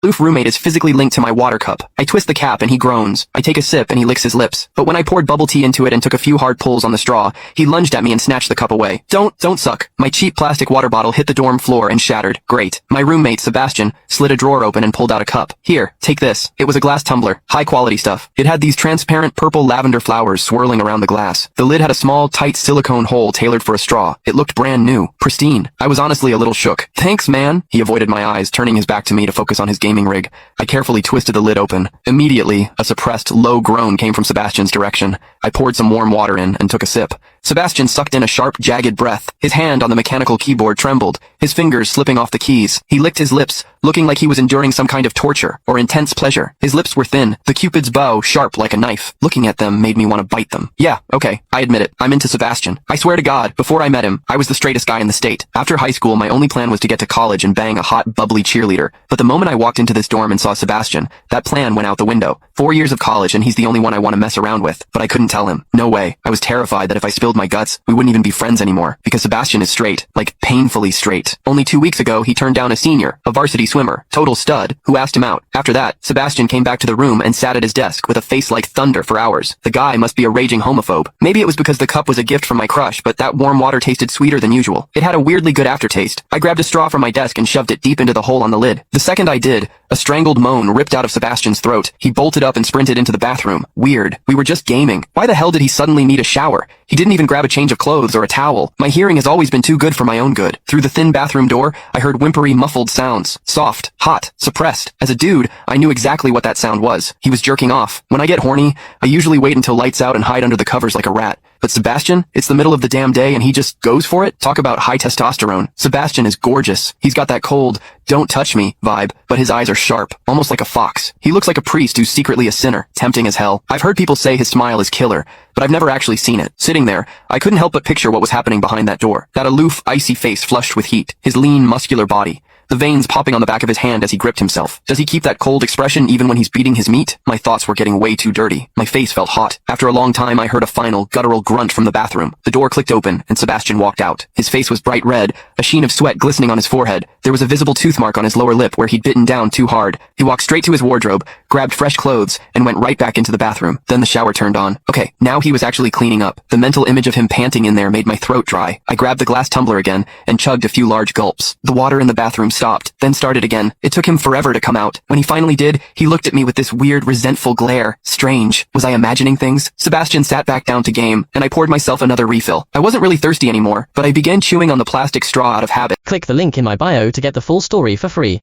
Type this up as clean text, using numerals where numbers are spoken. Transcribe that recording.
aloof roommate is physically linked to my water cup. I twist the cap and he groans. I take a sip and he licks his lips. But when I poured bubble tea into it and took a few hard pulls on the straw, he lunged at me and snatched the cup away. Don't suck. My cheap plastic water bottle hit the dorm floor and shattered. Great. My roommate, Sebastian, slid a drawer open and pulled out a cup. Here, take this. It was a glass tumbler. High quality stuff. It had these transparent purple lavender flowers swirling around the glass. The lid had a small, tight silicone hole tailored for a straw. It looked brand new. Pristine. I was honestly a little shook. Thanks, man. He avoided my eyes, turning his back to me to focus on his gaming rig. I carefully twisted the lid open. Immediately, a suppressed, low groan came from Sebastian's direction. I poured some warm water in and took a sip. Sebastian sucked in a sharp, jagged breath. His hand on the mechanical keyboard trembled, his fingers slipping off the keys. He licked his lips, looking like he was enduring some kind of torture or intense pleasure. His lips were thin, the Cupid's bow sharp like a knife. Looking at them made me want to bite them. Yeah, okay, I admit it. I'm into Sebastian. I swear to God, before I met him, I was the straightest guy in the state. After high school, my only plan was to get to college and bang a hot, bubbly cheerleader. But the moment I walked into this dorm and saw Sebastian, that plan went out the window. 4 years of college and he's the only one I want to mess around with. But I couldn't tell him. No way. I was terrified that if I spilled my guts, we wouldn't even be friends anymore. Because Sebastian is straight. Like, painfully straight. Only 2 weeks ago, he turned down a senior, a varsity swimmer, total stud, who asked him out. After that, Sebastian came back to the room and sat at his desk with a face like thunder for hours. The guy must be a raging homophobe. Maybe it was because the cup was a gift from my crush, but that warm water tasted sweeter than usual. It had a weirdly good aftertaste. I grabbed a straw from my desk and shoved it deep into the hole on the lid. The second I did, a strangled moan ripped out of Sebastian's throat. He bolted up and sprinted into the bathroom. Weird. We were just gaming. Why the hell did he suddenly need a shower? He didn't even grab a change of clothes or a towel. My hearing has always been too good for my own good. Through the thin bathroom door, I heard whimpery, muffled sounds. Soft, hot, suppressed. As a dude, I knew exactly what that sound was. He was jerking off. When I get horny, I usually wait until lights out and hide under the covers like a rat. But Sebastian, it's the middle of the damn day and he just goes for it? Talk about high testosterone. Sebastian is gorgeous. He's got that cold, don't touch me vibe, but his eyes are sharp, almost like a fox. He looks like a priest who's secretly a sinner, tempting as hell. I've heard people say his smile is killer, but I've never actually seen it. Sitting there, I couldn't help but picture what was happening behind that door. That aloof, icy face flushed with heat, his lean, muscular body. The veins popping on the back of his hand as he gripped himself. Does he keep that cold expression even when he's beating his meat? My thoughts were getting way too dirty. My face felt hot. After a long time, I heard a final, guttural grunt from the bathroom. The door clicked open, and Sebastian walked out. His face was bright red, a sheen of sweat glistening on his forehead. There was a visible tooth mark on his lower lip where he'd bitten down too hard. He walked straight to his wardrobe, grabbed fresh clothes, and went right back into the bathroom. Then the shower turned on. Okay, now he was actually cleaning up. The mental image of him panting in there made my throat dry. I grabbed the glass tumbler again, and chugged a few large gulps. The water in the bathroom stopped, then started again. It took him forever to come out. When he finally did, he looked at me with this weird, resentful glare. Strange. Was I imagining things? Sebastian sat back down to game, and I poured myself another refill. I wasn't really thirsty anymore, but I began chewing on the plastic straw out of habit. Click the link in my bio to get the full story for free.